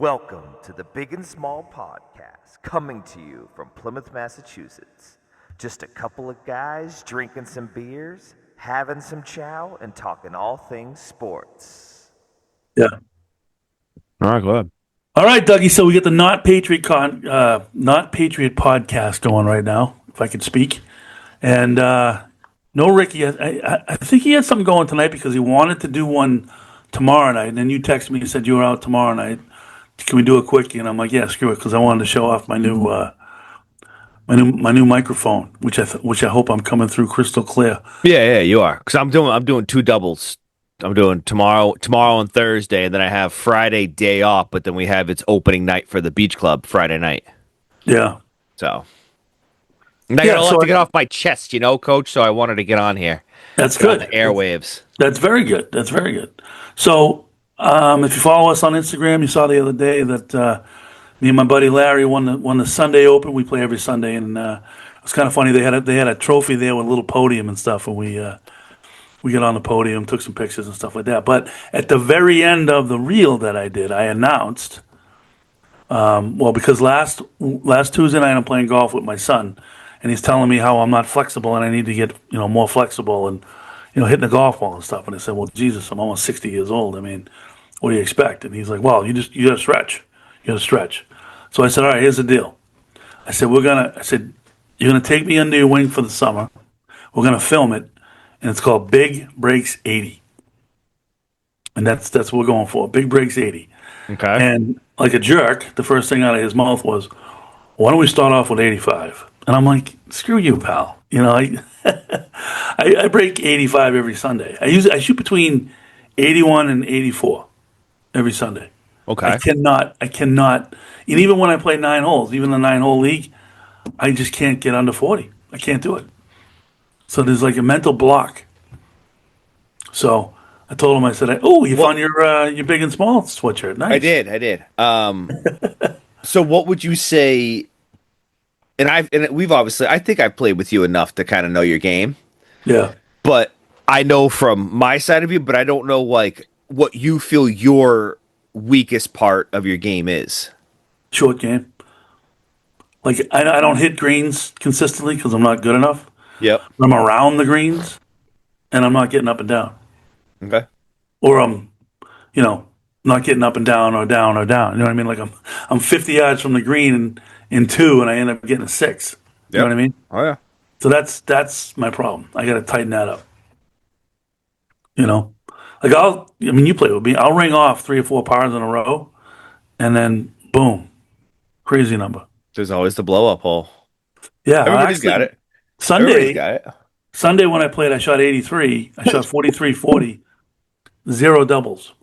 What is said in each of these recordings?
Welcome to the Big and Small Podcast, coming to you from Plymouth, Massachusetts. Just a couple of guys drinking some beers, having some chow, and talking all things sports. Yeah. All right, go ahead. All right, Dougie. So we get the Not Patriot podcast going right now, if I could speak. And no Ricky. I think he had something going tonight because he wanted to do one tomorrow night. And then you texted me and said you were out tomorrow night. Can we do a quickie? And I'm like, yeah, screw it, because I wanted to show off my new microphone, which I hope I'm coming through crystal clear. Yeah, you are. Because I'm doing two doubles. I'm doing tomorrow and Thursday, and then I have Friday day off. But then we have its opening night for the beach club Friday night. Yeah. So, and I got a lot to get off my chest, Coach. So I wanted to get on here. That's good. On the airwaves. That's very good. That's very good. So, if you follow us on Instagram, you saw the other day that me and my buddy Larry won the Sunday Open. We play every Sunday, and it was kind of funny. They had a trophy there with a little podium and stuff, and we got on the podium, took some pictures and stuff like that. But at the very end of the reel that I did, I announced, because last Tuesday night I'm playing golf with my son, and he's telling me how I'm not flexible and I need to get more flexible and hitting the golf ball and stuff. And I said, well, Jesus, I'm almost 60 years old. I mean, what do you expect? And he's like, well, you got to stretch. You got to stretch. So I said, all right, here's the deal. I said, you're going to take me under your wing for the summer. We're going to film it. And it's called Big Breaks 80. And that's what we're going for. Big Breaks 80. Okay. And like a jerk, the first thing out of his mouth was, why don't we start off with 85? And I'm like, screw you, pal. I break 85 every Sunday. I shoot between 81 and 84 every Sunday. Okay. I cannot, and even when I play 9 holes, even the 9-hole league, I just can't get under 40. I can't do it. So there's like a mental block. So I told him, I said, you found your big and small sweatshirt. Nice. I did. So what would you say? And we've obviously, I think I've played with you enough to kind of know your game. Yeah. But I know from my side of you, but I don't know like what you feel your weakest part of your game is. Short game. Like I don't hit greens consistently because I'm not good enough. Yep. I'm around the greens, and I'm not getting up and down. Okay. Or I'm, not getting up and down or down or down. You know what I mean? Like I'm 50 yards from the green in 2, and I end up getting a 6. You know what I mean? Oh yeah. So that's my problem. I got to tighten that up. Like you play with me. I'll ring off 3 or 4 pars in a row, and then boom, crazy number. There's always the blow up hole. Yeah, Everybody's got it. Sunday got it. Sunday when I played, I shot 83. I shot 43-40, 0 doubles.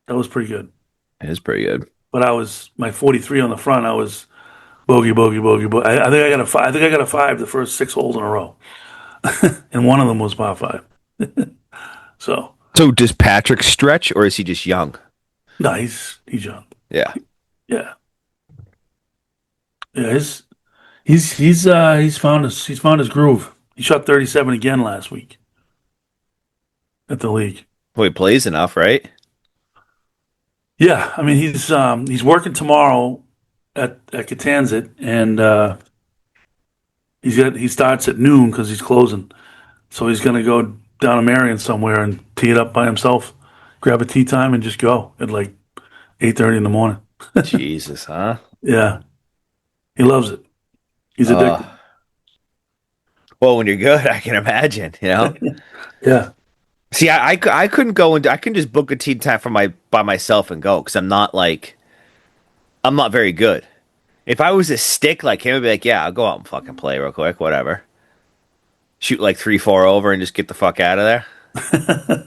That was pretty good. It is pretty good. But I was my 43 on the front. I was bogey. I think I got a 5. I think I got a 5 the first 6 holes in a row, and one of them was par 5. So does Patrick stretch, or is he just young? no, he's young. Yeah. Yeah. He's found his groove. He shot 37 again last week at the league. Well, he plays enough, right? Yeah, I mean he's working tomorrow at Catanzit, and he starts at noon because he's closing. So he's gonna go down to Marion somewhere and tee it up by himself, grab a tee time, and just go at like 8:30 in the morning. Jesus, huh? Yeah, he loves it. He's addicted. Well, when you're good, I can imagine. Yeah. See, I couldn't go and I can just book a tee time by myself and go because I'm not very good. If I was a stick like him, I'd be like, yeah, I'll go out and fucking play real quick, whatever. Shoot like 3-4 over and just get the fuck out of there.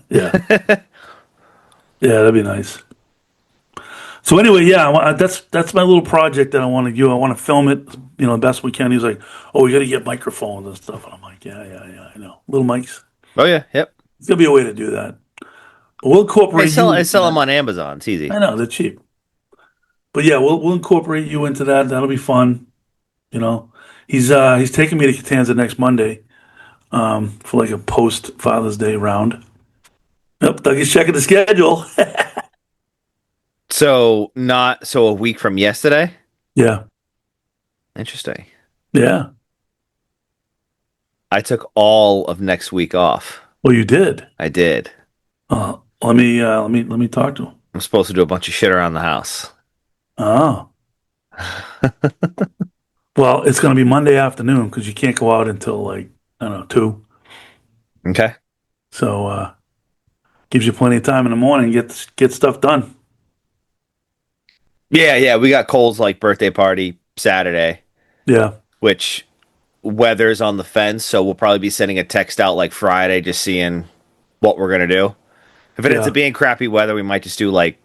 Yeah. Yeah, that'd be nice. So anyway, yeah, that's my little project that I want to do. I want to film it, the best we can. He's like, "Oh, we got to get microphones and stuff." And I'm like, "Yeah, I know, little mics." Oh yeah, yep. There's gonna be a way to do that. But we'll incorporate. I sell them on Amazon. It's easy. I know they're cheap. But yeah, we'll incorporate you into that. That'll be fun. He's taking me to Catanza next Monday, for like a post Father's Day round. Yep, Dougie's checking the schedule. So a week from yesterday. Yeah. Interesting. Yeah. I took all of next week off. Well, you did. I did. Let me talk to him. I'm supposed to do a bunch of shit around the house. Oh. Well, it's going to be Monday afternoon because you can't go out until like, I don't know, 2. Okay. So, gives you plenty of time in the morning to get stuff done. Yeah. We got Cole's like birthday party Saturday, Yeah. which weather's on the fence, so we'll probably be sending a text out like Friday, just seeing what we're gonna do. If it ends Yeah. up being crappy weather, we might just do like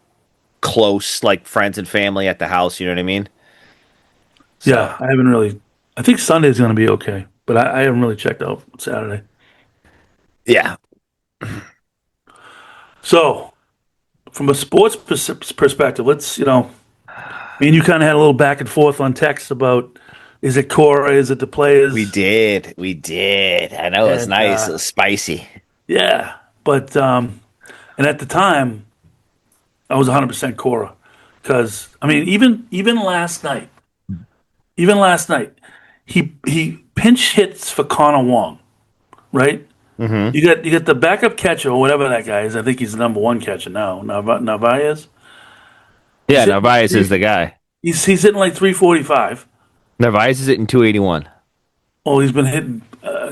close, like friends and family at the house. You know what I mean? So Yeah. I think Sunday's going to be okay, but I haven't really checked out Saturday. yeah, So, from a sports perspective, me and you kind of had a little back and forth on text about is it Cora, is it the players? we did. I know it was And nice, it was spicy. yeah, but and at the time I was 100% Cora because I mean even last night he pinch hits for Connor Wong, right? Mm-hmm. You got the backup catcher or whatever that guy is. I think he's the number one catcher now, Narvaez. He's Yeah, hitting like Narvaez is the guy. he's hitting like 345. Narvaez is hitting 281. Oh, he's been hitting.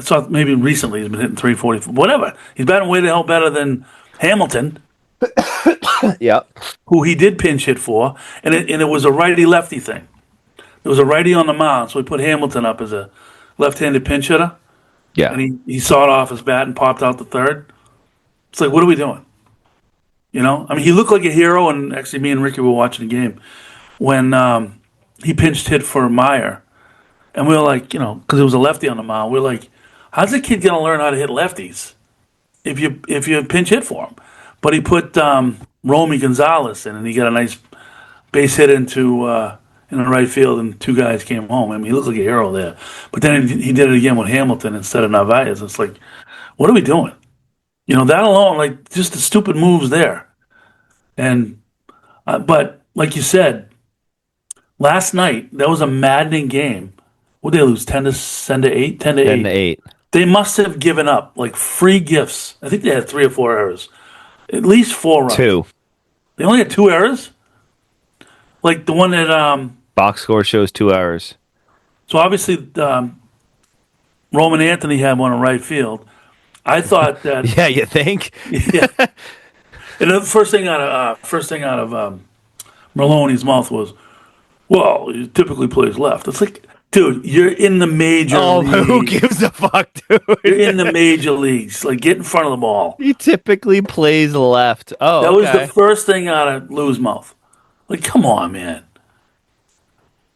So maybe recently he's been hitting 340. Whatever. He's batting way the hell better than Hamilton, Yep. who he did pinch hit for, and it was a righty lefty thing. There was a righty on the mound, so we put Hamilton up as a left-handed pinch hitter, Yeah. and he sawed off his bat and popped out the third. It's like, what are we doing? I mean, he looked like a hero, and actually, me and Ricky were watching the game when he pinched hit for Meyer. And we were like, because it was a lefty on the mound, we were like, how's the kid gonna learn how to hit lefties if you pinch hit for him? But he put Romy Gonzalez in, and he got a nice base hit in the right field, and 2 guys came home. I mean, he looked like a hero there. But then he did it again with Hamilton instead of Narvaez. It's like, what are we doing? That alone, like just the stupid moves there. And but like you said, last night that was a maddening game. Would they lose 10-8, 10 to 10 to 8? 8. They must have given up like free gifts. I think they had 3 or 4 errors, at least 4 runs. 2. They only had 2 errors, like the one that Box score shows 2 hours. So obviously Roman Anthony had one in right field. I thought that Yeah, you think? yeah. And the first thing out of Maloney's mouth was, "Well, he typically plays left." It's like, dude, you're in the major Oh, who leagues. gives a fuck, dude? You're in the major leagues. Like, get in front of the ball. He typically plays left. Oh, That was okay. the first thing out of Lou's mouth. Like, come on, man.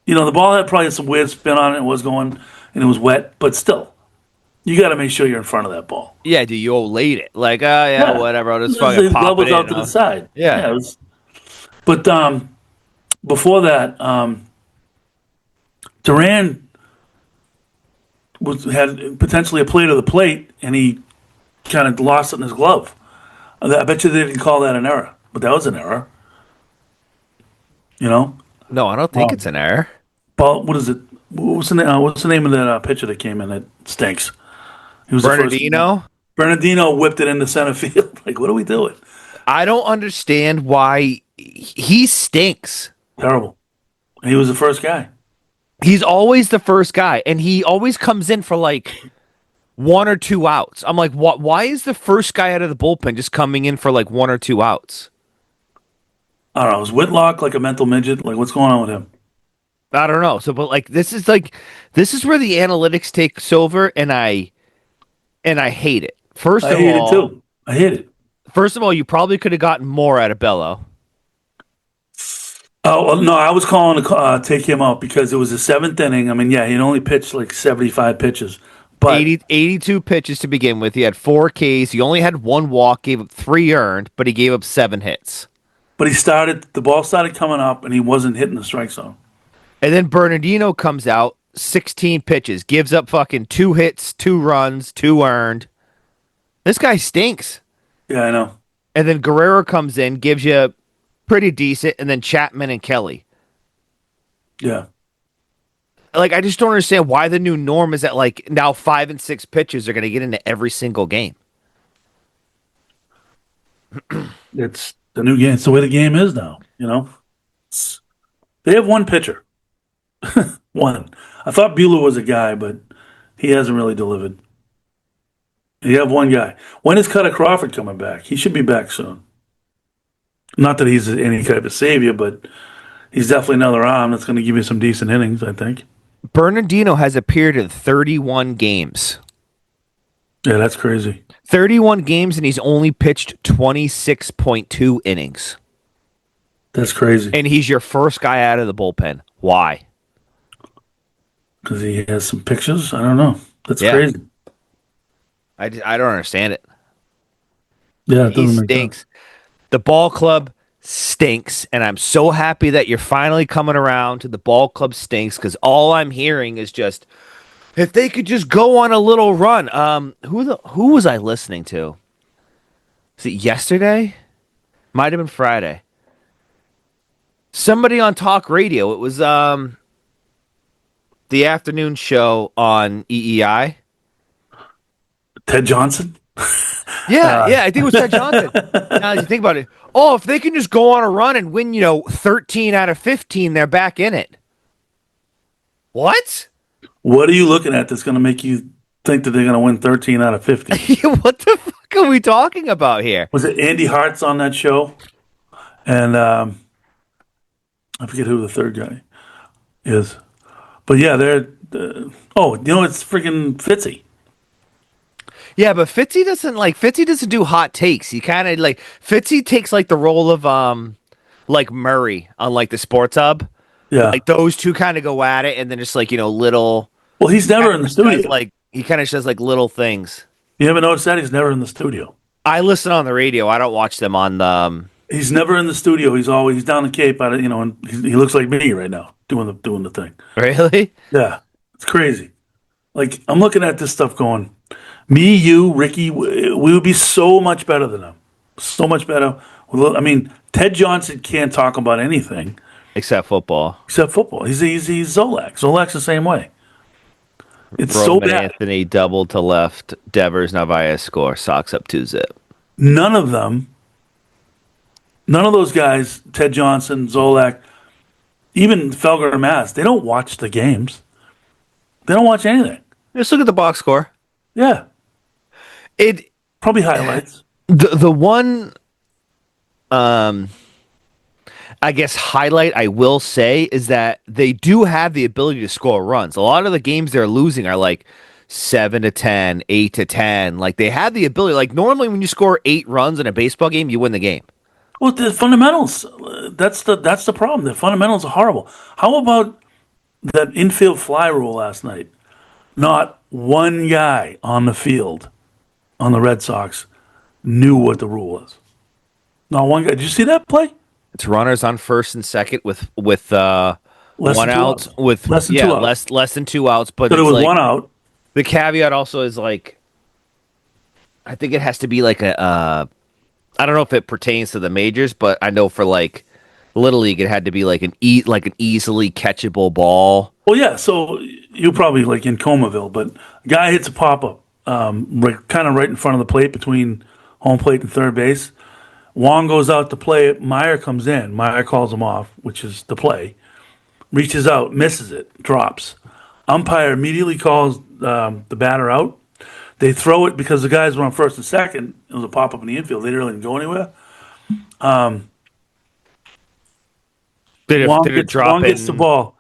The ball had probably some weird spin on it. It was going, and it was wet, but still, you got to make sure you're in front of that ball. Yeah, dude, you late it. Like, whatever. I'll just The fucking pop glove was it out in. to the side. Yeah. It was, but before that, Duran had potentially a play to the plate, and he kind of lost it in his glove. I bet you they didn't call that an error, but that was an error. No, I don't think it's an error. Paul, what is it? What's the name of that pitcher that came in that stinks? He was Bernardino? Bernardino whipped it into center field. Like, what are we doing? I don't understand why he stinks. Terrible. And he was the first guy. He's always the first guy, and he always comes in for like 1 or 2 outs. I'm like, what? Why is the first guy out of the bullpen just coming in for like 1 or 2 outs? I don't know. Is Whitlock like a mental midget? Like, what's going on with him? I don't know. So, but this is where the analytics takes over, and I hate it. I hate it too. I hate it. First of all, you probably could have gotten more out of Bello. Oh, well, no, I was calling to take him out because it was the 7th inning. I mean, yeah, he'd only pitched like 75 pitches. But 82 pitches to begin with. He had 4 Ks. He only had 1 walk, gave up 3 earned, but he gave up 7 hits. But the ball started coming up, and he wasn't hitting the strike zone. And then Bernardino comes out, 16 pitches, gives up fucking 2 hits, 2 runs, 2 earned. This guy stinks. Yeah, I know. And then Guerrero comes in, gives you pretty decent, and then Chapman and Kelly. Yeah. Like, I just don't understand why the new norm is that, like, now 5 and 6 pitchers are going to get into every single game. It's the new game. It's the way the game is now, They have one pitcher. One. I thought Bueller was a guy, but he hasn't really delivered. You have one guy. When is Cutter Crawford coming back? He should be back soon. Not that he's any kind of a savior, but he's definitely another arm that's going to give you some decent innings, I think. Bernardino has appeared in 31 games. Yeah, that's crazy. 31 games, and he's only pitched 26.2 innings. That's crazy. And he's your first guy out of the bullpen. Why? Because he has some pictures? I don't know. That's crazy. I don't understand it. Yeah, it He doesn't make stinks. sense. The ball club stinks, and I'm so happy that you're finally coming around to the ball club stinks, because all I'm hearing is just, if they could just go on a little run. Who was I listening to? Was it yesterday? Might have been Friday. Somebody on talk radio. It was the afternoon show on EEI. Ted Johnson? Yeah, I think it was Ted Johnson. Now that you think about it, if they can just go on a run and win, 13 out of 15, they're back in it. What? What are you looking at that's going to make you think that they're going to win 13 out of 50? What the fuck are we talking about here? Was it Andy Hart's on that show? And I forget who the third guy is. But yeah, they're... it's freaking Fitzy. Yeah, but Fitzy doesn't do hot takes. He kind of Fitzy takes like the role of like Murray on like the Sports Hub. Yeah. Like those two kind of go at it, and then just little. Well, he's never in the studio. He kind of says like little things. You ever notice that? He's never in the studio. I listen on the radio. I don't watch them on the. He's never in the studio. He's down the Cape and he looks like me right now doing the thing. Really? Yeah. It's crazy. Like, I'm looking at this stuff going, me, you, Ricky, we would be so much better than them. So much better. I mean, Ted Johnson can't talk about anything. Except football. He's Zolak. Zolak's the same way. It's Roman so bad. Anthony double to left. Devers Narvaez score. Sox up 2-zip. None of those guys, Ted Johnson, Zolak, even Felger and Mass, they don't watch the games. They don't watch anything. Just look at the box score. Yeah. It probably highlights. The one I guess highlight I will say is that they do have the ability to score runs. A lot of the games they're losing are like 7-10, 8-10. Like they have the ability. Like normally when you score 8 runs in a baseball game, you win the game. Well, the fundamentals, that's the problem. The fundamentals are horrible. How about that infield fly rule last night? Not one guy on the field on the Red Sox knew what the rule was. Not one guy. Did you see that play? It's runners on first and second with Less one than 2 out outs. with Less than 2 outs. less than 2 outs. But But it it's was like, 1 out. the caveat also is like, I think it has to be like I don't know if it pertains to the majors, but I know for like Little League, it had to be like an easily catchable ball. Well, yeah. So you probably like in Comaville, but a guy hits a pop up, kind of right in front of the plate between home plate and third base. Wong goes out to play it. Meyer comes in. Meyer calls him off, which is the play. Reaches out, misses it, drops. Umpire immediately calls the batter out. They throw it because the guys were on first and second. It was a pop up in the infield. They didn't really go anywhere. Wong gets the ball.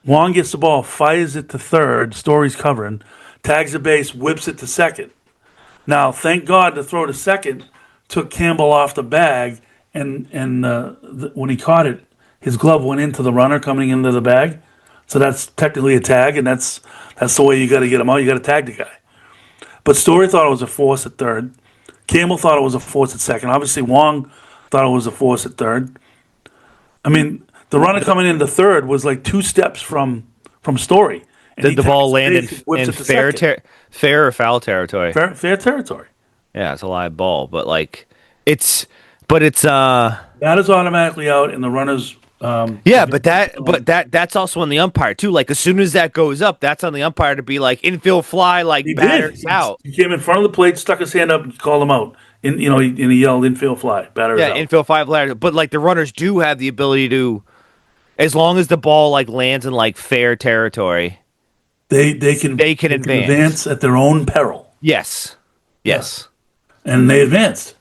Wong gets the ball, fires it to third. Story's covering, tags the base, whips it to second. Now, thank God the throw to second took Campbell off the bag, and when he caught it, his glove went into the runner coming into the bag. So that's technically a tag, and that's the way you got to get him out. You got to tag the guy. But Story thought it was a force at third. Campbell thought it was a force at second. Obviously, Wong thought it was a force at third. I mean, the runner coming into third was like 2 steps from Story. Did the ball land in fair or foul territory? Fair territory. Yeah, it's a live ball, but it's Batter's automatically out, and the runners. Yeah, but that's also on the umpire too. Like as soon as that goes up, that's on the umpire to be like infield fly, like He did. batters out. He came in front of the plate, stuck his hand up, and called him out. And he yelled infield fly, batter is Yeah, out. infield five ladder. But like the runners do have the ability to, as long as the ball like lands in like fair territory, They can advance. at their own peril, Yes, yes. and they advanced,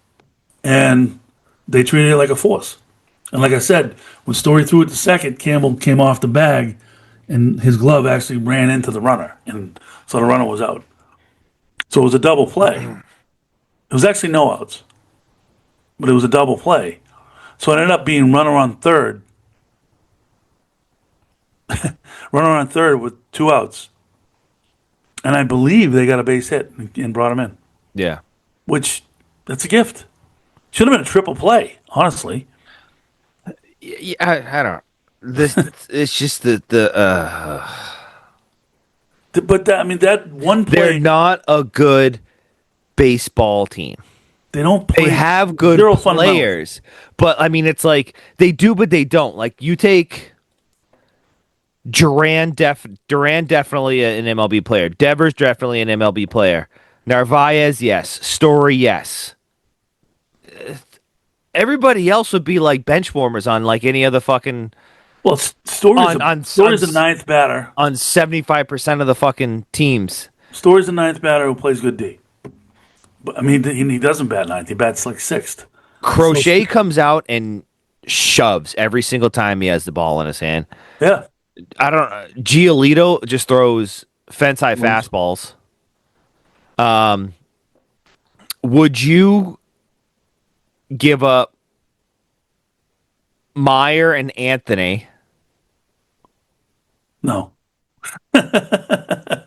and they treated it like a force. And like I said, when Story threw it to second, Campbell came off the bag, and his glove actually ran into the runner, and so the runner was out. So it was a double play. It was actually no outs, but it was a double play. So it ended up being runner on third with 2 outs, and I believe they got a base hit and brought him in, Yeah. which that's a gift. Should have been a triple play, honestly. Yeah, I don't. This it's just But that, I mean, that one they're play, not a good baseball team. they don't play. They have good zero fundamentals. players, but I mean, it's like they do, but they don't. Like you take Duran definitely an MLB player. Devers definitely an MLB player. Narvaez, yes. Story, yes. Everybody else would be like bench warmers on like any other fucking Well, Story's on- the ninth batter. on 75% of the fucking teams. Story's the ninth batter who plays good D. But I mean, he doesn't bat ninth. He bats like sixth. Crochet comes out and shoves every single time he has the ball in his hand. Yeah. I don't. Giolito just throws fence high fastballs. Would you give up Meyer and Anthony? No.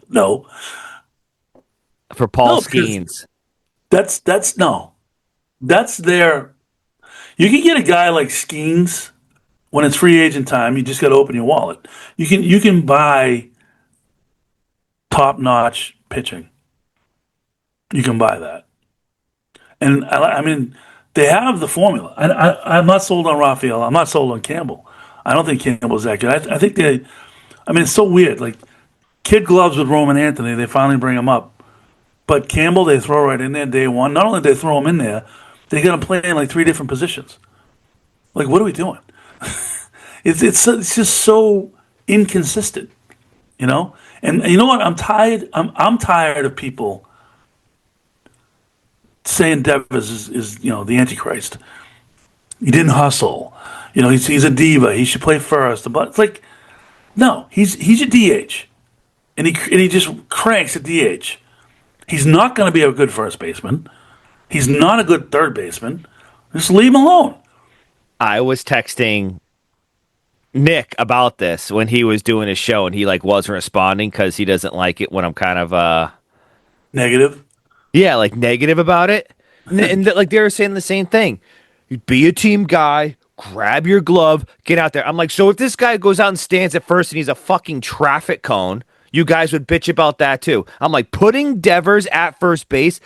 No. For Paul No, because- Skeens. That's no. That's their. You can get a guy like Skeens when it's free agent time. You just got to open your wallet. You can buy top notch pitching. You can buy that, and I mean they have the formula. I'm not sold on Raphael. I'm not sold on Campbell. I don't think Campbell's that good. I think they. I mean, it's so weird. Like kid gloves with Roman Anthony, they finally bring him up. But Campbell, they throw right in there day one. Not only do they throw him in there, they got him playing in like 3 different positions. Like, what are we doing? It's just so inconsistent, you know. And you know what? I'm tired. I'm tired of people saying Devers is the Antichrist. He didn't hustle. He's a diva. He should play first. But it's like, no, he's a DH, and he just cranks a DH. He's not going to be a good first baseman. He's not a good third baseman. Just leave him alone. I was texting Nick about this when he was doing his show, and he like wasn't responding because he doesn't like it when I'm kind of Negative. yeah, like negative about it. And like they were saying the same thing. You'd be a team guy, grab your glove, get out there. I'm like, so if this guy goes out and stands at first and he's a fucking traffic cone, you guys would bitch about that too. I'm like, putting Devers at first base.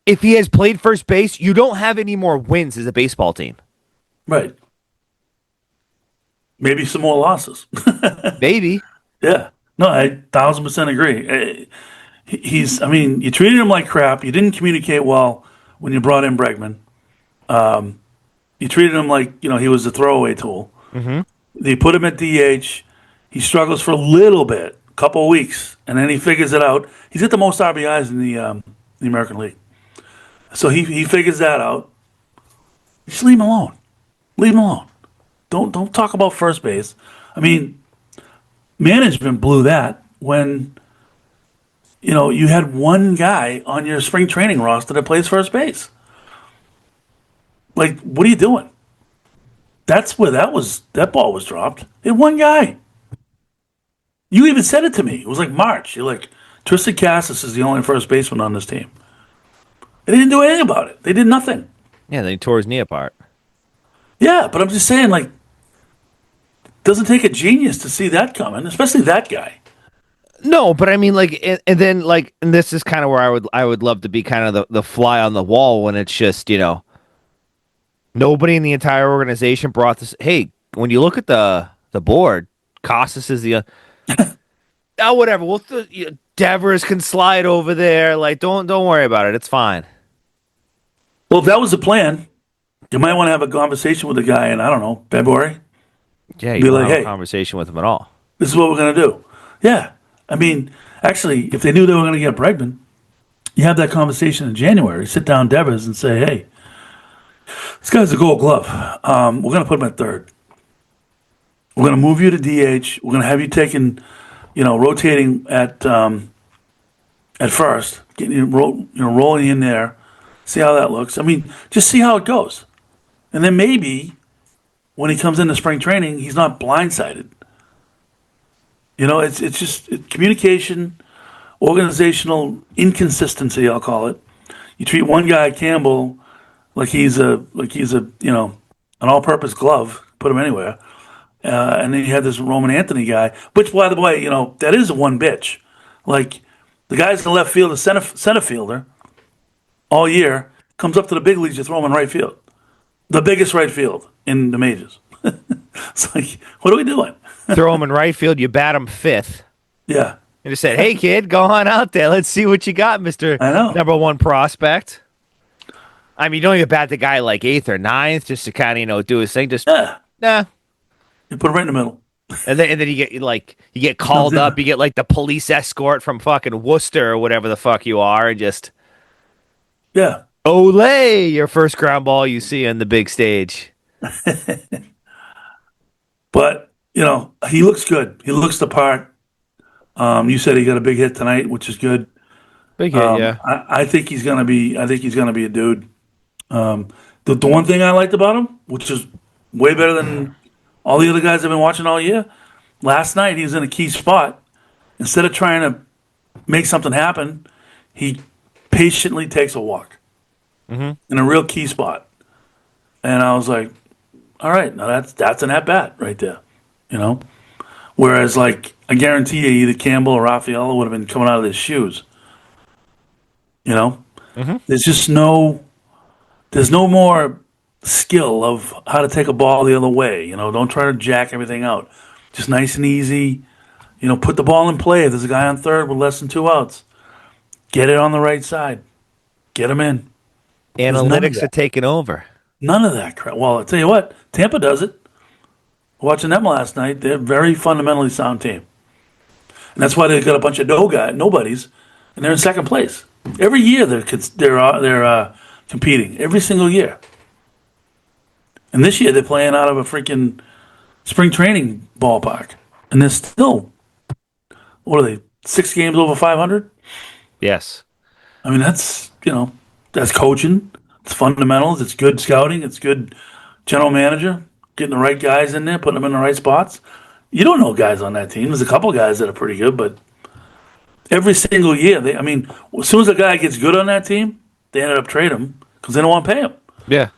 If he has played first base, you don't have any more wins as a baseball team. Right. Maybe some more losses. Maybe. Yeah. No, I 1,000% agree. I mean, you treated him like crap. You didn't communicate well when you brought in Bregman. You treated him like, he was a throwaway tool. Mm-hmm. They put him at DH. He struggles for a little bit, a couple of weeks, and then he figures it out. He's got the most RBIs in the American League. So he figures that out. Just leave him alone. Leave him alone. Don't talk about first base. I mean, management blew that when you had one guy on your spring training roster that plays first base. Like, what are you doing? That's where that ball was dropped. They had one guy. You even said it to me. It was like March. You're like, Tristan Cassis is the only first baseman on this team. They didn't do anything about it. They did nothing. Yeah, then he tore his knee apart. Yeah, but I'm just saying, like, doesn't take a genius to see that coming, especially that guy. No, but I mean, like, and then, like, and this is kind of where I would love to be kind of the fly on the wall when it's just, Nobody in the entire organization brought this. Hey, when you look at the board, Costas is the. Oh, whatever. Devers can slide over there. Like, don't worry about it. It's fine. Well, if that was the plan, you might want to have a conversation with the guy in, I don't know, February. Yeah, you Be don't like, have a hey, conversation with him at all. this is what we're going to do. Yeah. I mean, actually, if they knew they were going to get Bregman, you have that conversation in January. Sit down Devers and say, hey, this guy's a gold glove. We're going to put him at third. We're going to move you to DH. We're going to have you taking, rotating at first, getting rolling in there. See how that looks. I mean, just see how it goes. And then maybe when he comes into spring training, he's not blindsided. It's just communication, organizational inconsistency, I'll call it. You treat one guy, Campbell, like he's a an all-purpose glove, put him anywhere. And then you had this Roman Anthony guy, which, by the way, that is one bitch. Like, the guy's in the left field, the center fielder, all year, comes up to the big leagues, you throw him in right field. The biggest right field in the majors. It's like, what are we doing? Throw him in right field. You bat him fifth. Yeah, And just said, hey, kid, go on out there. Let's see what you got, Mr. I know. Number one prospect. I mean, you don't even bat the guy like eighth or ninth just to kind of, do his thing. Just, Yeah, nah. you put him right in the middle. And then you get called up. You get like the police escort from fucking Worcester or whatever the fuck you are. And just, Yeah, Olay, your first ground ball you see on the big stage. but he looks good. He looks the part. You said he got a big hit tonight, which is good. Big hit, yeah. I think he's gonna be. I think he's gonna be a dude. The one thing I liked about him, which is way better than all the other guys I've been watching all year. Last night he was in a key spot. Instead of trying to make something happen, he patiently takes a walk in a real key spot. And I was like, all right, now that's an at bat right there, Whereas, like, I guarantee you, either Campbell or Rafaela would have been coming out of their shoes. There's no more skill of how to take a ball the other way. Don't try to jack everything out. Just nice and easy. Put the ball in play. If there's a guy on third with less than 2 outs, get it on the right side. Get him in. Analytics are taking over. None of that crap. Well, I'll tell you what, Tampa does it. Watching them last night, they're a very fundamentally sound team. And that's why they've got a bunch of nobodies, and they're in second place. Every year they're competing. Every single year. And this year they're playing out of a freaking spring training ballpark. And they're still, what are they, 6 games over 500? Yes. I mean, that's coaching. It's fundamentals. It's good scouting. It's good general manager. Getting the right guys in there, putting them in the right spots. You don't know guys on that team. There's a couple guys that are pretty good, but every single year, as soon as a guy gets good on that team, they ended up trading him because they don't want to pay him. Yeah.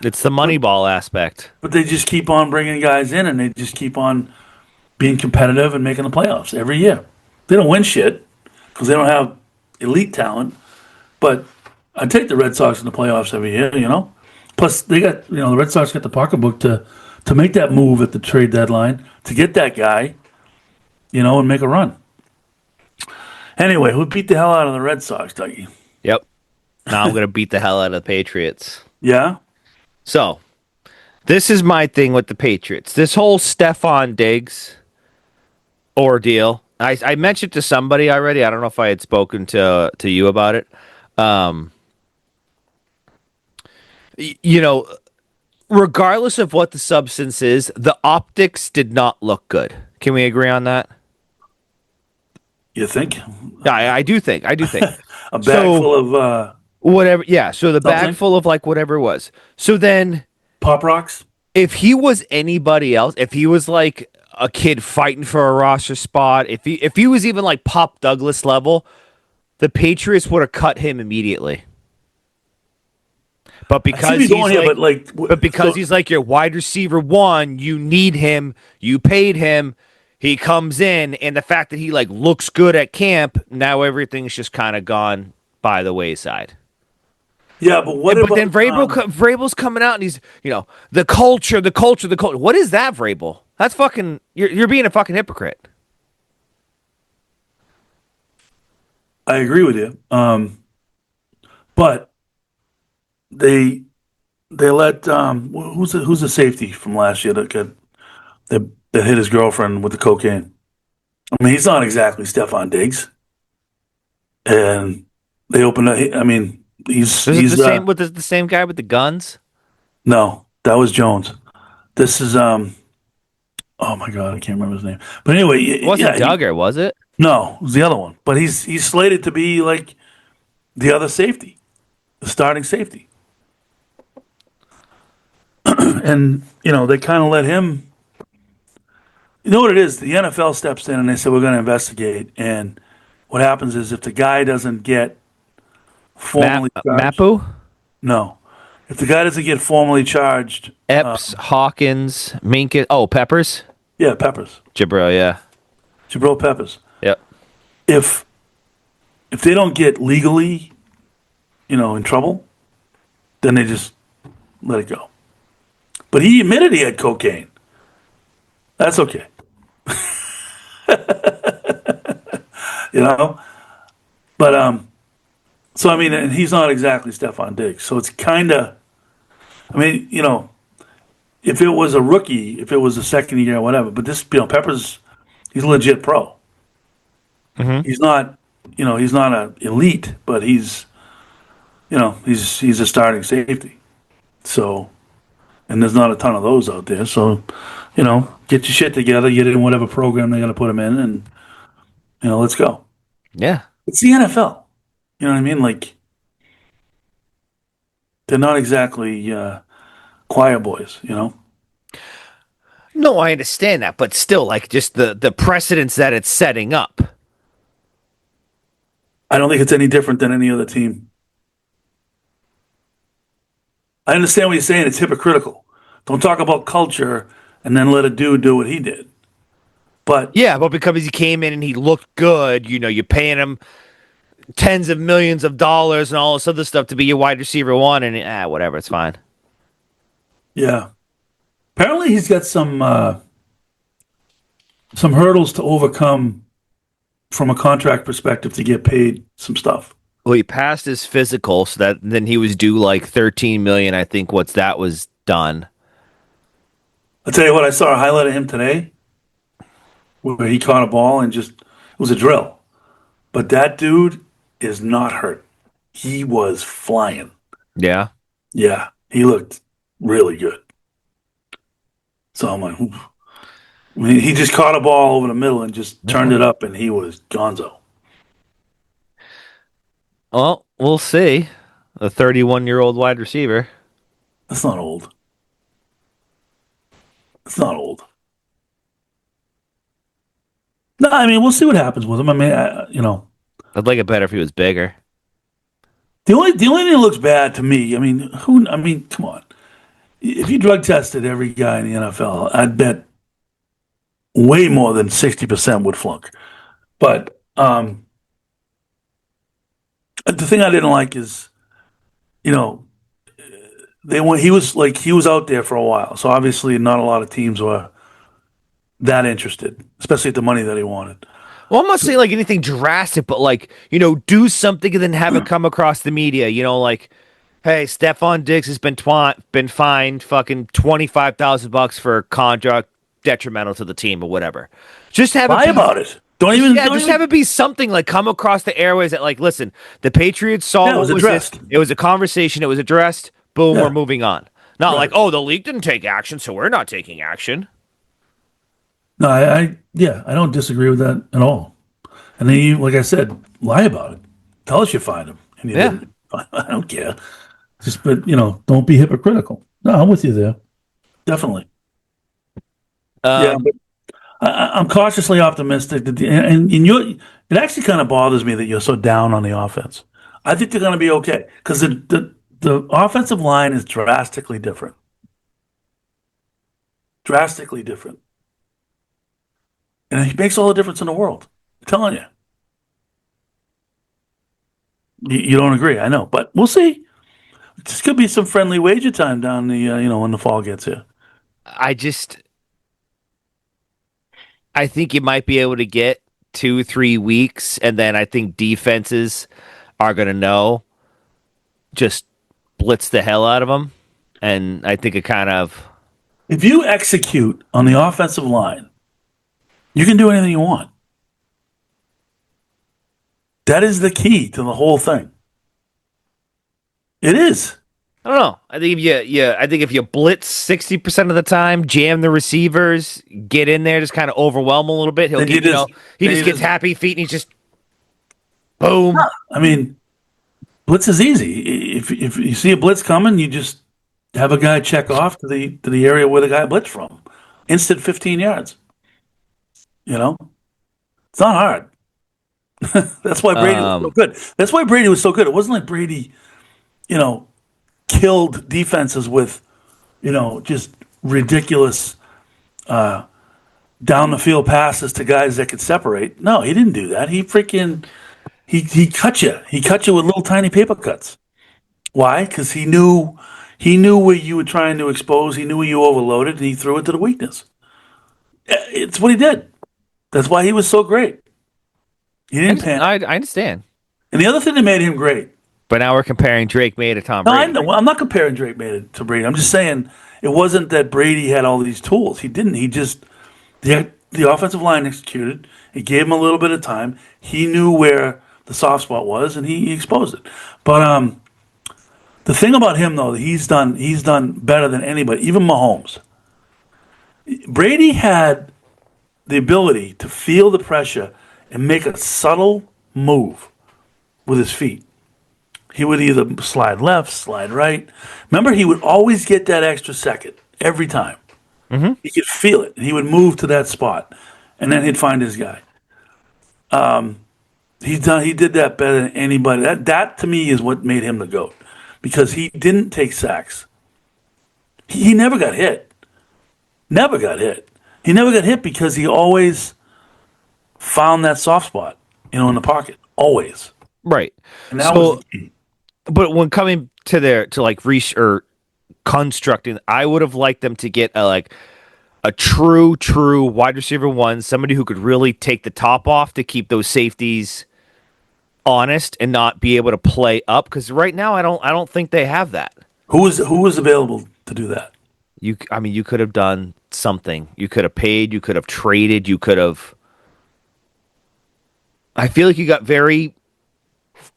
It's the money ball aspect. But they just keep on bringing guys in, and they just keep on being competitive and making the playoffs every year. They don't win shit because they don't have elite talent, but I take the Red Sox in the playoffs every year, Plus, they got, the Red Sox got the pocketbook to make that move at the trade deadline, to get that guy, and make a run. Anyway, who beat the hell out of the Red Sox, Dougie? Yep. Now I'm going to beat the hell out of the Patriots. Yeah? So, this is my thing with the Patriots. This whole Stephon Diggs ordeal. I mentioned to somebody already. I don't know if I had spoken to you about it. Regardless of what the substance is, the optics did not look good. Can we agree on that? You think? I do think. A bag full of whatever. Yeah. So the something? bag full of like whatever it was. So then, Pop Rocks? if he was anybody else, if he was like a kid fighting for a roster spot, if he was even like Pop Douglas level, the Patriots would have cut him immediately. But because he's like your wide receiver one, you need him. You paid him. He comes in, and the fact that he like looks good at camp, now everything's just kind of gone by the wayside. Yeah, but what But then about Vrabel's coming out and he's, the culture, the culture, the culture. What is that, Vrabel? That's fucking. You're being a fucking hypocrite. I agree with you. But they they let who's the safety from last year that hit his girlfriend with the cocaine. I mean, he's not exactly Stefan Diggs, and they opened. I mean, Is it the he's same with the same guy with the guns? no, that was Jones. This is oh my god, I can't remember his name. But anyway, It wasn't yeah, Duggar, was it? no, it was the other one. But he's slated to be like the other safety, the starting safety, and they kind of let him. You know what it is? The NFL steps in and they say we're going to investigate, and what happens is if the guy doesn't get formally charged, Mapu, no, if the guy doesn't get formally charged, Epps, Hawkins, Minkus. Oh, Peppers, yeah, Peppers, Jabril. Yeah. Jabril Peppers. Yep. If they don't get legally, in trouble, then they just let it go. But he admitted he had cocaine. That's okay. you know. But so I mean, and he's not exactly Stefan Diggs, so it's kind of. I mean, if it was a rookie, if it was a second year or whatever, but this, Peppers, he's a legit pro. He's not, he's not an elite, but he's a starting safety. So, and there's not a ton of those out there. So, get your shit together, get in whatever program they're going to put him in, and let's go. Yeah. It's the NFL. You know what I mean? Like, they're not exactly choir boys. No, I understand that, but still, like, just the precedence that it's setting up. I don't think it's any different than any other team. I understand what you're saying. It's hypocritical. Don't talk about culture and then let a dude do what he did. But Yeah, but because he came in and he looked good, you're paying him tens of millions of dollars and all this other stuff to be your wide receiver one, and whatever, it's fine. yeah, apparently he's got some hurdles to overcome from a contract perspective to get paid some stuff. Well, he passed his physical, so that then he was due like 13 million. I think once that was done. I'll tell you what, I saw a highlight of him today where he caught a ball and it was a drill. But that dude is not hurt. He was flying. Yeah. Yeah, he looked really good. So I'm like, oof. I mean, he just caught a ball over the middle and just turned it up, and he was gonzo. Well, we'll see. A 31-year-old wide receiver. That's not old. It's not old. No, I mean, we'll see what happens with him. I mean, I'd like it better if he was bigger. the only thing that looks bad to me. I mean, who? I mean, come on. If you drug tested every guy in the NFL, I'd bet way more than 60% would flunk. But the thing I didn't like is, you know, he was out there for a while, so obviously not a lot of teams were that interested, especially at the money that he wanted. Well, I'm not saying like anything drastic, but like, do something and then have it come across the media, like, hey, Stephon Diggs has been fined fucking $25,000 for a contract detrimental to the team or whatever. Just have Lie it be, about it. Don't have it be something like come across the airways that like, listen, the Patriots saw Yeah, it was what addressed. this. It was a conversation. It was addressed. Boom, Yeah. we're moving on. Not Right. like, oh, the league didn't take action, so we're not taking action. No, yeah, I don't disagree with that at all. And then you, like I said, lie about it. Tell us you find him, and you Yeah. didn't. I don't care. But don't be hypocritical. No, I'm with you there. Definitely. Yeah, Um, but I'm cautiously optimistic that it actually kind of bothers me that you're so down on the offense. I think they're going to be okay because the offensive line is drastically different. Drastically different. And it makes all the difference in the world. I'm telling you. You don't agree, I know, but we'll see. Just could be some friendly wager time down the when the fall gets here. I just I think you might be able to get 2, 3 weeks, and then I think defenses are going to know, just blitz the hell out of them, and I think it kind of If you execute on the offensive line, you can do anything you want. That is the key to the whole thing. It is. I don't know. I think if you blitz 60% of the time, jam the receivers, get in there, just kind of overwhelm a little bit, he'll Then get he just gets happy feet and he's just boom. I mean, blitz is easy. If you see a blitz coming, you just have a guy check off to the area where the guy blitzed from. Instant 15 yards. You know? It's not hard. That's why Brady was so good. That's why Brady was so good. It wasn't like Brady, killed defenses with, just ridiculous down the field passes to guys that could separate. No, he didn't do that. He cut you. He cut you with little tiny paper cuts. Why? Because he knew where you were trying to expose. He knew where you overloaded, and he threw it to the weakness. It's what he did. That's why he was so great. He didn't panic. I understand. And the other thing that made him great. But now we're comparing Drake May to Tom No, Brady. I know. Well, I'm not comparing Drake May to Brady. I'm just saying it wasn't that Brady had all these tools. He didn't. He just the offensive line executed. It gave him a little bit of time. He knew where the soft spot was, and he exposed it. But the thing about him, though, that he's done better than anybody, even Mahomes. Brady had the ability to feel the pressure and make a subtle move with his feet. He would either slide left, slide right. Remember, he would always get that extra second every time. Mm-hmm. He could feel it. He would move to that spot, and then he'd find his guy. He did that better than anybody. That to me is what made him the GOAT, because he didn't take sacks. He never got hit. Never got hit. He never got hit because he always found that soft spot, in the pocket. Always. Right. And that was the key. But when coming to or constructing, I would have liked them to get a true wide receiver one, somebody who could really take the top off to keep those safeties honest and not be able to play up. Because right now, I don't think they have that. Who was available to do that? You could have done something. You could have paid. You could have traded. You could have. I feel like you got very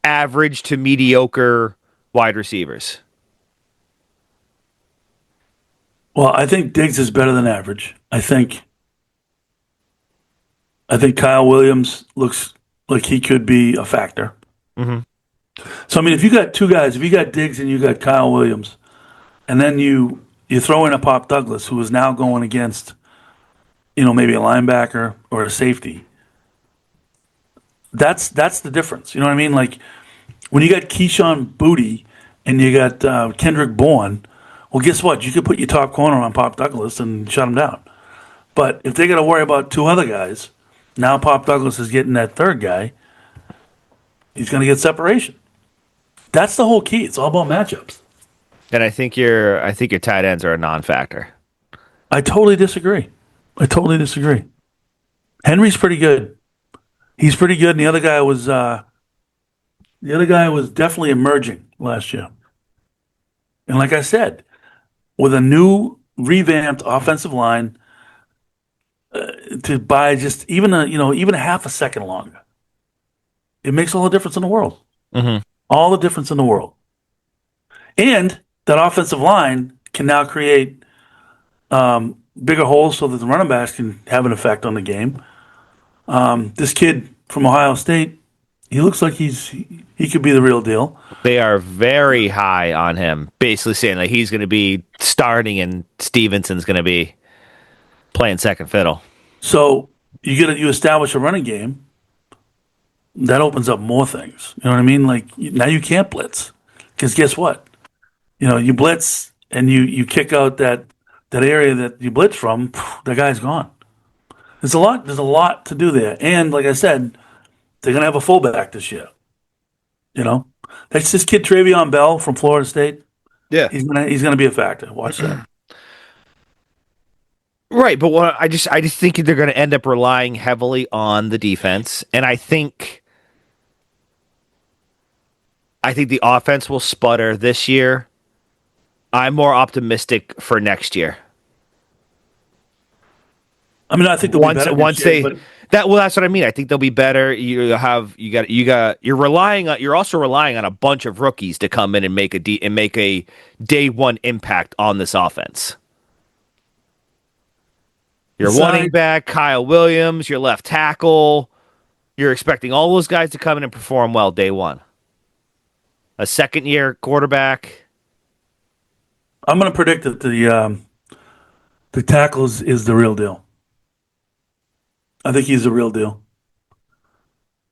average to mediocre wide receivers. Well, I think Diggs is better than average. I think Kyle Williams looks like he could be a factor. Mm-hmm. So, I mean, if you got two guys, if you got Diggs and you got Kyle Williams, and then you throw in a Pop Douglas, who is now going against, maybe a linebacker or a safety, that's the difference. You know what I mean? Like, when you got Keyshawn Booty and you got Kendrick Bourne, well, guess what? You could put your top corner on Pop Douglas and shut him down. But if they got to worry about two other guys, now Pop Douglas is getting that third guy. He's going to get separation. That's the whole key. It's all about matchups. And I think your tight ends are a non-factor. I totally disagree. Henry's pretty good. He's pretty good, and the other guy was definitely emerging last year. And like I said, with a new revamped offensive line, to buy just even a half a second longer, it makes all the difference in the world. Mm-hmm. All the difference in the world. And that offensive line can now create bigger holes so that the running backs can have an effect on the game. This kid from Ohio State, he looks like he could be the real deal. They are very high on him, basically saying that he's going to be starting and Stevenson's going to be playing second fiddle. So you establish a running game that opens up more things. You know what I mean? Like, now you can't blitz, because guess what? You blitz and you kick out that area that you blitz from, the guy's gone. There's a lot to do there. And like I said, they're going to have a fullback this year. That's this kid Travion Bell from Florida State. Yeah. He's gonna be a factor. Watch that. Right, but what I just think they're going to end up relying heavily on the defense, and I think the offense will sputter this year. I'm more optimistic for next year. I mean, I think they'll be Once better next once year, they but that's what I mean. I think they'll be better. You're also relying on a bunch of rookies to come in and make a day one impact on this offense. Your running besides, back, Kyle Williams, your left tackle. You're expecting all those guys to come in and perform well day one. A second year quarterback. I'm gonna predict that the tackle is the real deal. I think he's the real deal.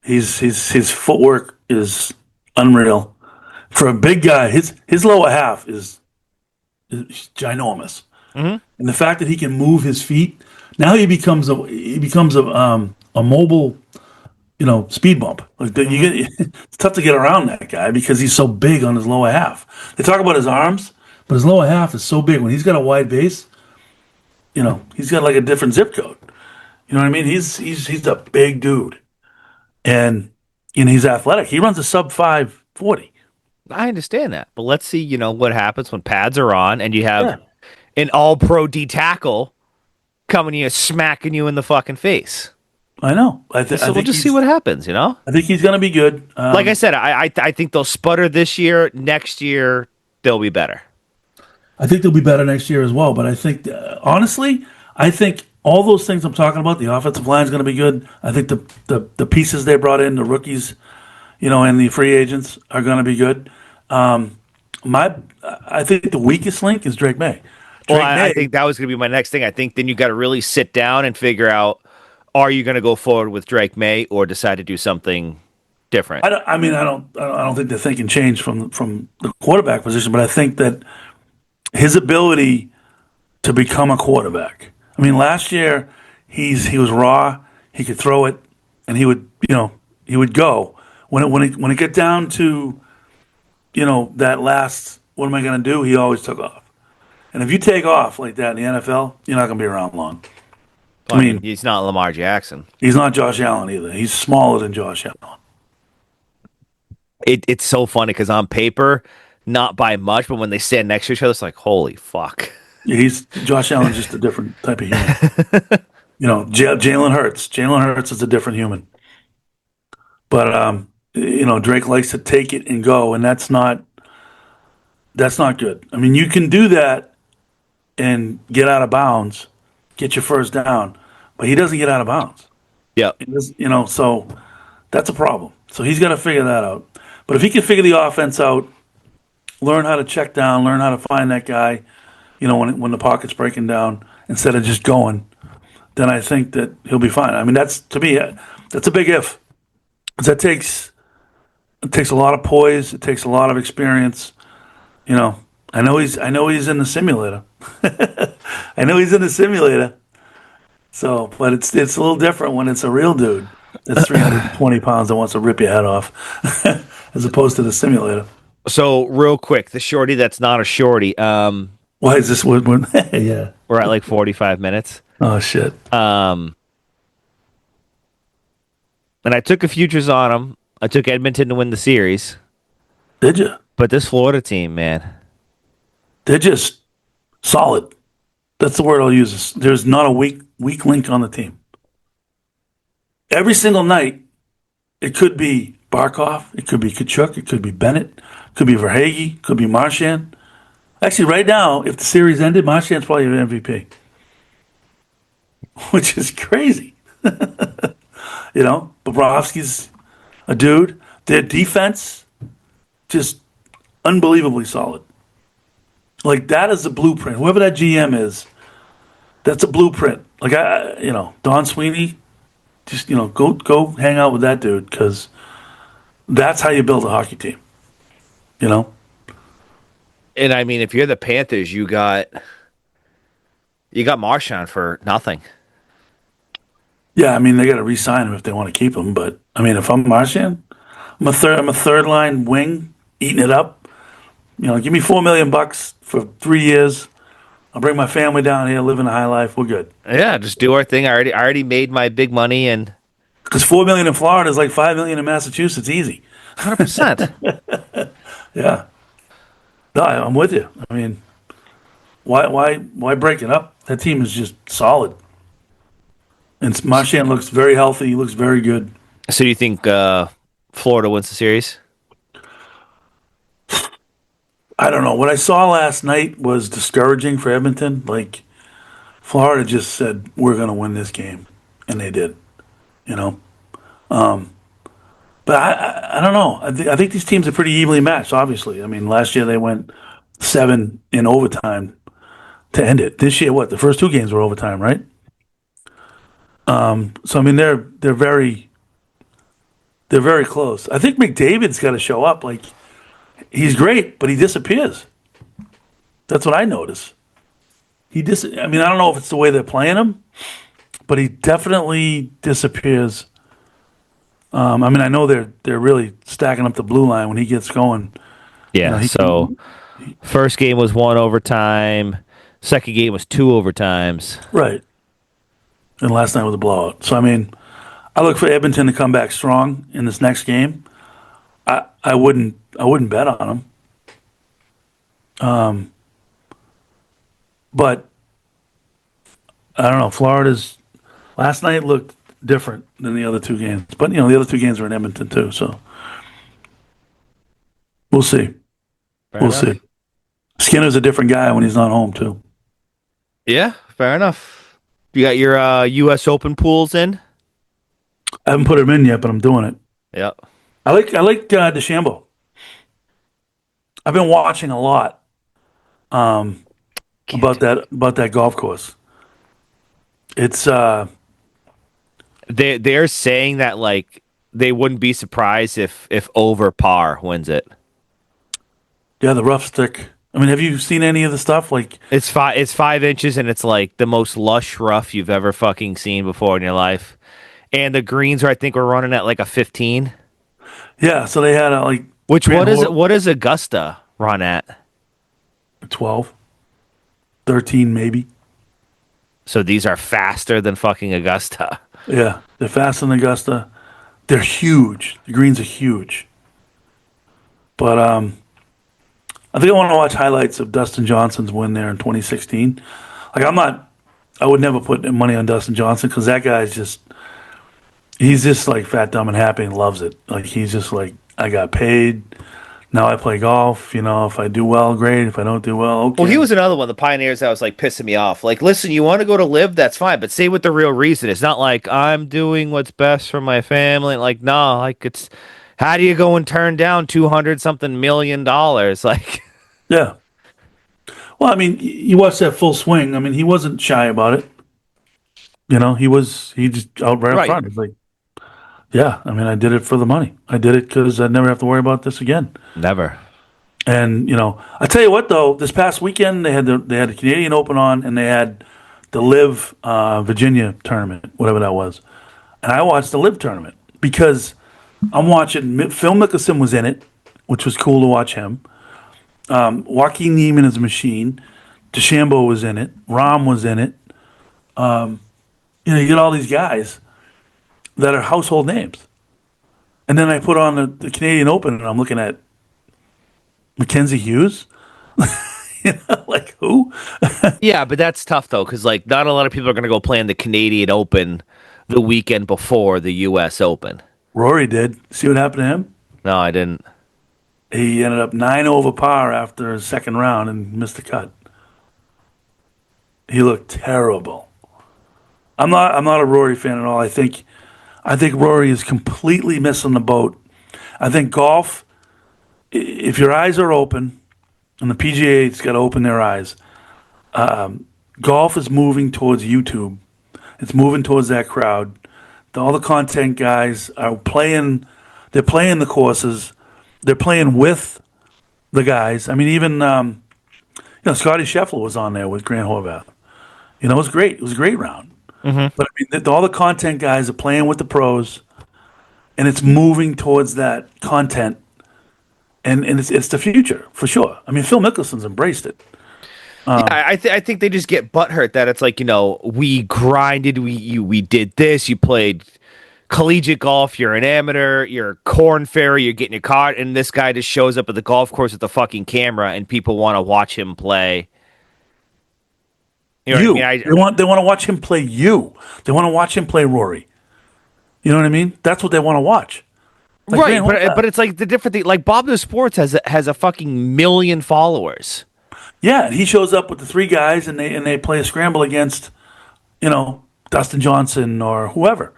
His footwork is unreal for a big guy. His lower half is ginormous, Mhm. and the fact that he can move his feet now he becomes a mobile speed bump. Like it's tough to get around that guy because he's so big on his lower half. They talk about his arms, but his lower half is so big. When he's got a wide base, he's got like a different zip code. You know what I mean? He's a big dude, and he's athletic. He runs a sub 540. I understand that, but let's see, what happens when pads are on and you have Yeah, an all-pro D tackle coming to you, smacking you in the fucking face. I know. So we'll just see what happens. I think he's gonna be good. Like I said, I think they'll sputter this year. Next year, they'll be better. I think they'll be better next year as well. But I think, honestly, I think all those things I'm talking about, the offensive line is going to be good. I think the pieces they brought in, the rookies, and the free agents are going to be good. I think the weakest link is Drake May. Well, Drake I May, think that was going to be my next thing. I think then you got to really sit down and figure out: are you going to go forward with Drake May or decide to do something different? I don't think they're thinking change from the quarterback position, but I think that his ability to become a quarterback. I mean, last year he was raw. He could throw it, and he would go when it got down to that last. What am I going to do? He always took off. And if you take off like that in the NFL, you're not going to be around long. Well, I mean, he's not Lamar Jackson. he's not Josh Allen either. He's smaller than Josh Allen. It's so funny because on paper, not by much, but when they stand next to each other, it's like, holy fuck. Yeah, Josh Allen's just a different type of human. Jalen Hurts. Jalen Hurts is a different human. But Drake likes to take it and go, and that's not good. I mean, you can do that and get out of bounds, get your first down, but he doesn't get out of bounds. Yep. So that's a problem. So he's got to figure that out. But if he can figure the offense out, learn how to check down, learn how to find that guy, when the pocket's breaking down instead of just going, then I think that he'll be fine. I mean, to me, that's a big if. 'Cause it takes a lot of poise, it takes a lot of experience. I know he's in the simulator. I know he's in the simulator. So, but it's a little different when it's a real dude that's 320 pounds that wants to rip your head off, as opposed to the simulator. So, real quick, the shorty that's not a shorty. Why is this one? Yeah. We're at like 45 minutes. Oh shit. And I took a futures on him. I took Edmonton to win the series. Did you? But this Florida team, man. They're just solid. That's the word I'll use. There's not a weak link on the team. Every single night, it could be Barkov, it could be Kachuk, it could be Bennett, it could be Verhage, it could be Marchand. Actually, right now, if the series ended, Marchand's probably an MVP, which is crazy. Bobrovsky's a dude. Their defense, just unbelievably solid. Like, that is the blueprint. Whoever that GM is, that's a blueprint. Like, Don Sweeney, just, go hang out with that dude, because that's how you build a hockey team. And I mean, if you're the Panthers, you got Marchand for nothing. Yeah, I mean, they got to re-sign him if they want to keep him. But, I mean, if I'm Marchand, I'm a third line wing, eating it up. Give me $4 million for 3 years. I'll bring my family down here, living a high life. We're good. Yeah, just do our thing. I already made my big money and Because $4 million in Florida is like $5 million in Massachusetts, easy. 100%. Yeah, no, I'm with you. I mean, why break it up? That team is just solid, and Marchand looks very healthy. He looks very good. So do you think Florida wins the series? I don't know. What I saw last night was discouraging for Edmonton. Like Florida just said, "We're going to win this game," and they did. You know, but I don't know. I think these teams are pretty evenly matched. Obviously, I mean, last year they went 7 in overtime to end it. This year, what the first 2 games were overtime, right? So I mean, they're very close. I think McDavid's got to show up. Like he's great, but he disappears. That's what I notice. I mean, I don't know if it's the way they're playing him, but he definitely disappears. I mean, I know they're really stacking up the blue line when he gets going. Yeah. So first game was 1 overtime. Second game was 2 overtimes. Right. And last night was a blowout. So I mean, I look for Edmonton to come back strong in this next game. I wouldn't bet on them. But I don't know. Florida's last night looked different than the other 2 games. But the other 2 games were in Edmonton too, so we'll see. We'll see. Skinner's a different guy when he's not home too. Yeah, fair enough. You got your U.S. Open pools in? I haven't put him in yet, but I'm doing it. Yeah. I like DeChambeau. I've been watching a lot about that golf course. It's They're saying that like they wouldn't be surprised if over par wins it. yeah, the rough stick. I mean, have you seen any of the stuff? Like It's 5 inches and it's like the most lush rough you've ever fucking seen before in your life. And the greens are I think we're running at like a 15. yeah, so they had What does Augusta run at? 12, 13 maybe. So these are faster than fucking Augusta. Yeah, they're faster than Augusta. They're huge. The greens are huge. But I think I want to watch highlights of Dustin Johnson's win there in 2016. Like I would never put money on Dustin Johnson because that guy's he's just like fat, dumb, and happy and loves it. Like he's just like, I got paid. Now I play golf. If I do well, great. If I don't do well, okay. Well, he was another one of the pioneers that was like pissing me off. Like, listen, you want to go to live, that's fine, but say what the real reason is. Not like I'm doing what's best for my family. Like, no, like it's how do you go and turn down 200 something $1 million? Like, Yeah. Well, I mean, you watch that full swing. I mean, he wasn't shy about it. He just out right up front. It's like, yeah, I mean, I did it for the money. I did it because I'd never have to worry about this again. never. And I tell you what, though, this past weekend they had the Canadian Open on, and they had the Live Virginia tournament, whatever that was. And I watched the Live tournament because I'm watching. Phil Mickelson was in it, which was cool to watch him. Joaquin Neiman is a machine. DeChambeau was in it. Rahm was in it. You get all these guys that are household names. And then I put on the Canadian Open, and I'm looking at Mackenzie Hughes. Like who? Yeah, but that's tough though, because like not a lot of people are going to go play in the Canadian Open the weekend before the U.S. Open. Rory did. See what happened to him? No, I didn't. He ended up 9 over par after his second round and missed the cut. He looked terrible. I'm not a Rory fan at all. I think Rory is completely missing the boat. I think golf, if your eyes are open, and the PGA's got to open their eyes, golf is moving towards YouTube. It's moving towards that crowd. All the content guys are playing. They're playing the courses. They're playing with the guys. I mean, even Scotty Scheffler was on there with Grant Horvath. It was great. It was a great round. Mm-hmm. But I mean, all the content guys are playing with the pros, and it's moving towards that content. and it's the future for sure. I mean, Phil Mickelson's embraced it. Yeah, I think they just get butthurt that it's like, we grinded, we did this, you played collegiate golf, you're an amateur, you're a corn fairy, you're getting your card, and this guy just shows up at the golf course with the fucking camera, and people want to watch him play. You know what I mean? They want to watch him play you. They want to watch him play Rory. You know what I mean? That's what they want to watch. Like, Right, man, hold on. but it's like the different thing. Like Bob the Sports has a fucking million followers. Yeah, and he shows up with the three guys, and they play a scramble against, Dustin Johnson or whoever.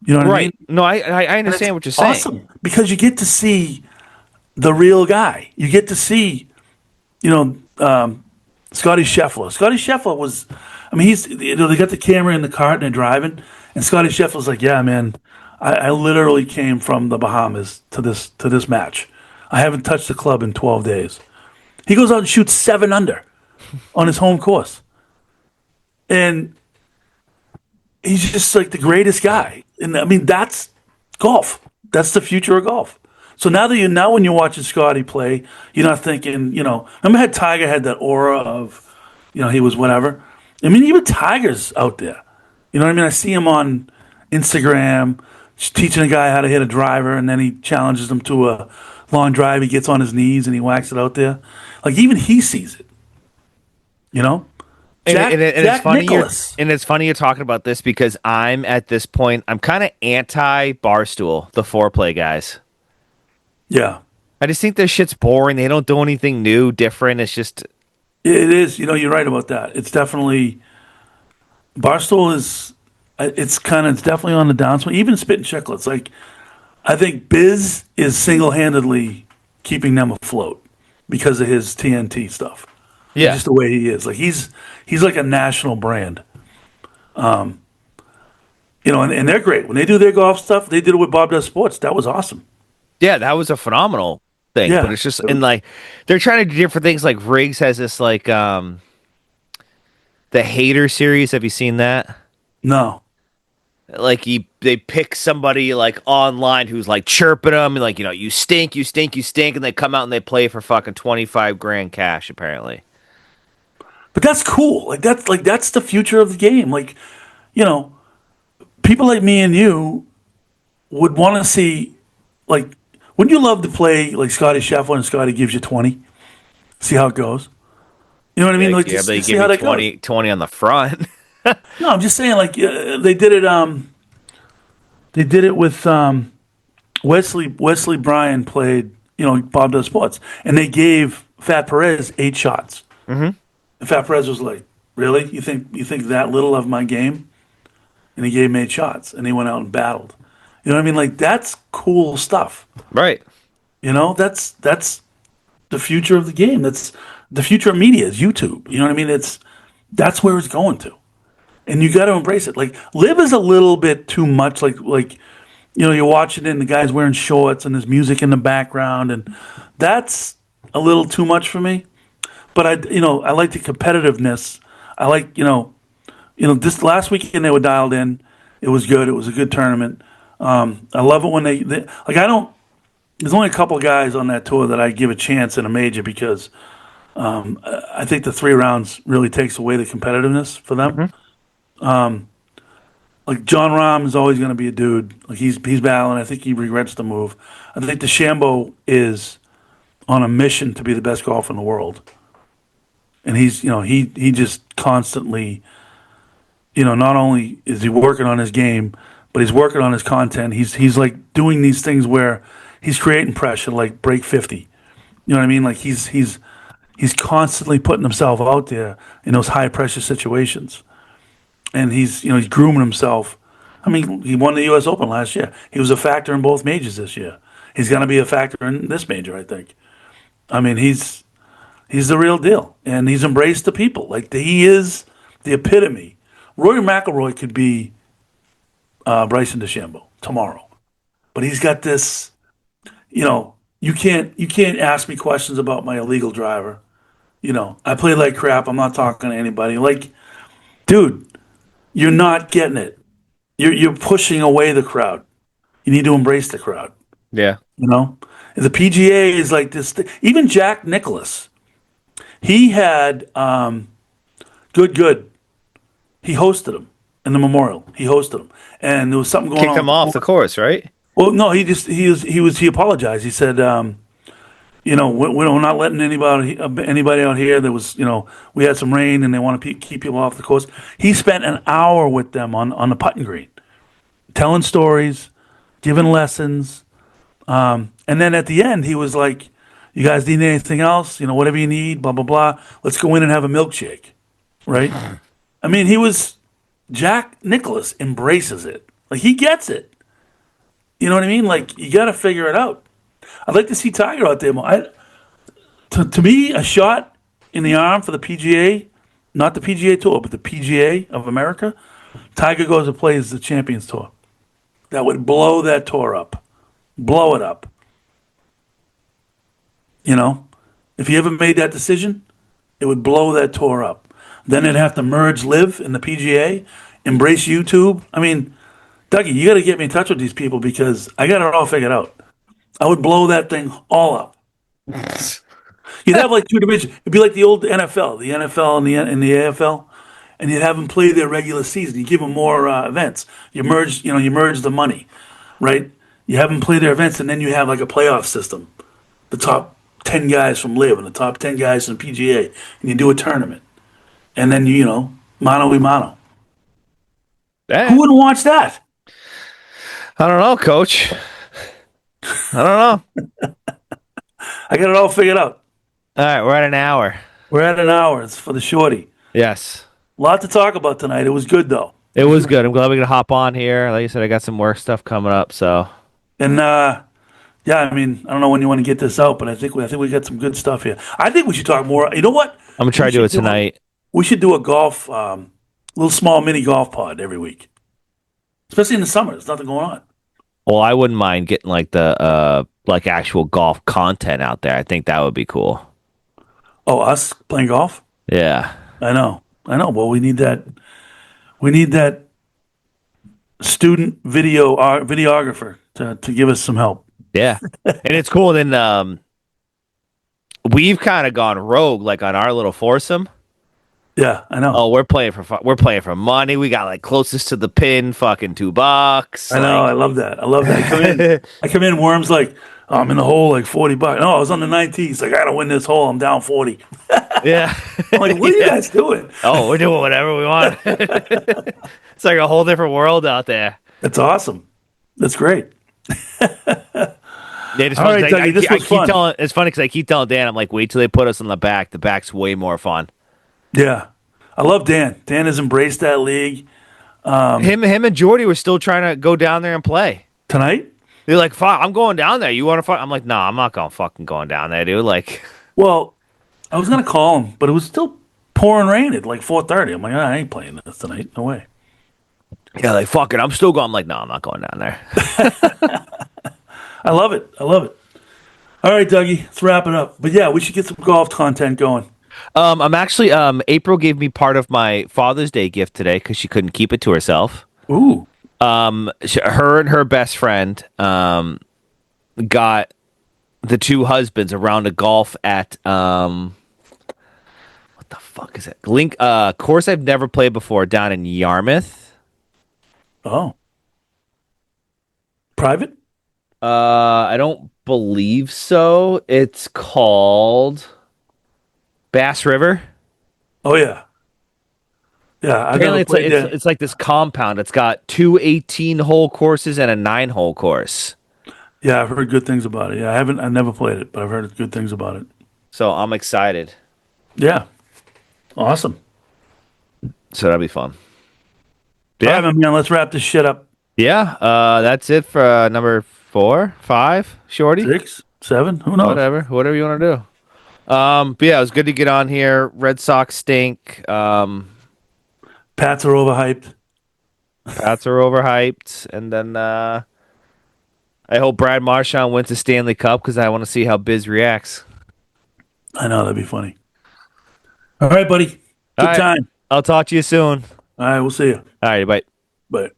You know what I mean? No, I And it's understand what you're saying. awesome because you get to see the real guy. You get to see, you know, Scotty Scheffler. Scotty Scheffler was, I mean, they got the camera in the cart and they're driving, and Scotty Scheffler's like, yeah, man, I literally came from the Bahamas to this match. I haven't touched the club in 12 days. He goes out and shoots 7 under on his home course, and he's just like the greatest guy. And I mean, that's golf. That's the future of golf. So now when you're watching Scotty play, you're not thinking, remember how Tiger had that aura of, he was whatever. I mean, even Tiger's out there. You know what I mean? I see him on Instagram teaching a guy how to hit a driver, and then he challenges him to a long drive. He gets on his knees and he whacks it out there. Like even he sees it. You know? And it's Jack funny Nicklaus. it's funny you're talking about this because I'm at this point I'm kind of anti Barstool, the foreplay guys. Yeah. I just think their shit's boring. They don't do anything new, different. It's just It is. You're right about that. It's definitely Barstool is. It's definitely on the downswing. Even Spit and Chicklets. Like I think Biz is single-handedly keeping them afloat because of his TNT stuff. yeah. Just the way he is. Like he's like a national brand. And they're great when they do their golf stuff. They did it with Bob Does Sports. That was awesome. Yeah, that was a phenomenal thing. Yeah. But it's just and like they're trying to do different things. Like Riggs has this like the Hater series. Have you seen that? No. Like they pick somebody like online who's like chirping them and like you stink, you stink, you stink, and they come out and they play for fucking 25 grand cash apparently. But that's cool. That's the future of the game. Like, people like me and you would want to see, like, wouldn't you love to play like Scotty Scheffler and Scotty gives you 20? See how it goes. You know what I mean? Like, Yeah, but you see give how me that goes. 20 on the front. No, I'm just saying, like, they did it. They did it with Wesley Bryan played. Bob Does Sports, and they gave Fat Perez 8 shots. Mm-hmm. And Fat Perez was like, "Really? You think that little of my game?" And he gave him 8 shots, and he went out and battled. You know what I mean? Like that's cool stuff. Right. That's the future of the game. That's the future of media is YouTube. You know what I mean? That's where it's going to. And you got to embrace it. Like Live is a little bit too much. Like you're watching it and the guy's wearing shorts and there's music in the background, and that's a little too much for me. But I like the competitiveness. I like this last weekend they were dialed in. It was good. It was a good tournament. I love it when they like. I don't. There's only a couple of guys on that tour that I give a chance in a major because I think the 3 rounds really takes away the competitiveness for them. Like John Rahm is always going to be a dude. Like he's battling. I think he regrets the move. I think DeChambeau is on a mission to be the best golfer in the world, and he's he just constantly, not only is he working on his game, but he's working on his content. He's like doing these things where he's creating pressure, like break 50. You know what I mean? Like he's constantly putting himself out there in those high pressure situations. And he's grooming himself. I mean, he won the U.S. Open last year. He was a factor in both majors this year. He's going to be a factor in this major, I think. I mean, he's the real deal, and he's embraced the people. Like he is the epitome. Rory McIlroy could be Bryson DeChambeau tomorrow, but he's got this. You can't ask me questions about my illegal driver. I play like crap. I'm not talking to anybody. Like, dude. You're not getting it. You're pushing away the crowd. You need to embrace the crowd. Yeah. The PGA is like this. Even Jack Nicklaus, he had good. He hosted him in the Memorial. He hosted him, and there was something going Kicked on him with the off the course. course, right? Well, no, he apologized. He said, we're not letting anybody out here. There was, we had some rain, and they want to keep people off the course. He spent an hour with them on the putting green, telling stories, giving lessons, and then at the end, he was like, "You guys need anything else? Whatever you need, blah blah blah. Let's go in and have a milkshake." Right? I mean, he was Jack Nicholas embraces it. Like he gets it. You know what I mean? Like you got to figure it out. I'd like to see Tiger out there more. To me, a shot in the arm for the PGA, not the PGA Tour, but the PGA of America. Tiger goes and plays the Champions Tour. That would blow that tour up. Blow it up. If he ever made that decision, it would blow that tour up. Then they'd have to merge Live in the PGA, embrace YouTube. I mean, Dougie, you got to get me in touch with these people because I got it all figured out. I would blow that thing all up. You'd have like two divisions. It'd be like the old NFL, the NFL and the AFL, and you'd have them play their regular season. You give them more events. You merge the money, right? You have them play their events, and then you have like a playoff system. The top 10 guys from Live and the top 10 guys from PGA, and you do a tournament, and then mano a mano. Yeah. Who wouldn't watch that? I don't know, Coach. I don't know. I got it all figured out. All right, we're at an hour. We're at an hour. It's for the shorty. Yes. A lot to talk about tonight. It was good though. It was good. I'm glad we could hop on here. Like you said, I got some work stuff coming up, so. And yeah, I mean, I don't know when you want to get this out, but I think we got some good stuff here. I think we should talk more. You know what? I'm gonna try to do it tonight. We should do a golf, little small mini golf pod every week, especially in the summer. There's nothing going on. Well, I wouldn't mind getting like the like actual golf content out there. I think that would be cool. Oh, us playing golf? Yeah. I know. Well, we need that. We need that student videographer to give us some help. Yeah. And it's cool. Then we've kind of gone rogue, like on our little foursome. Yeah, I know. Oh, we're playing for money. We got like closest to the pin, fucking $2. I know. I love that. I come in. Worm's like, oh, I'm in the hole like $40. No, I was on the 19th. He's like, I gotta win this hole. I'm down 40. Yeah. I'm like, what are you guys doing? Oh, we're doing whatever we want. It's like a whole different world out there. That's awesome. That's great. They just All right, Dougie, this was fun. It's funny because I keep telling Dan, I'm like, wait till they put us on the back. The back's way more fun. Yeah, I love Dan. Dan has embraced that league. Him and Jordy were still trying to go down there and play Tonight? They're like, "Fuck, I'm going down there. You want to fight?" I'm like, "No, I'm not going down there, dude." Like, Well, I was going to call him, but it was still pouring rain at like 4:30. I'm like, I ain't playing this tonight. No way. yeah, like fuck it. I'm still going. I'm like, no, I'm not going down there. I love it. All right, Dougie, let's wrap it up. But yeah, we should get some golf content going. I'm actually April gave me part of my Father's Day gift today because she couldn't keep it to herself. Ooh. Her and her best friend got the two husbands a round of golf at what the fuck is it? Course I've never played before down in Yarmouth. Oh. Private? I don't believe so. It's called Bass River. Oh yeah. Yeah, I've Apparently never played that. it's like this compound. It's got two 18-hole courses and a 9-hole course. Yeah, I've heard good things about it. Yeah, I never played it, but I've heard good things about it. So I'm excited. Yeah. Awesome. So that'll be fun. Yeah. All right, man, let's wrap this shit up. Yeah, that's it for number 4, 5, Shorty. 6, 7, who knows? Whatever you want to do. But yeah, it was good to get on here. Redsox stink. Pats are overhyped. Pats are overhyped, and then I hope Brad Marchand wins the Stanley Cup because I want to see how Biz reacts. I know, that'd be funny. All right, buddy. Good time. I'll talk to you soon. All right, we'll see you. All right, bye. Bye.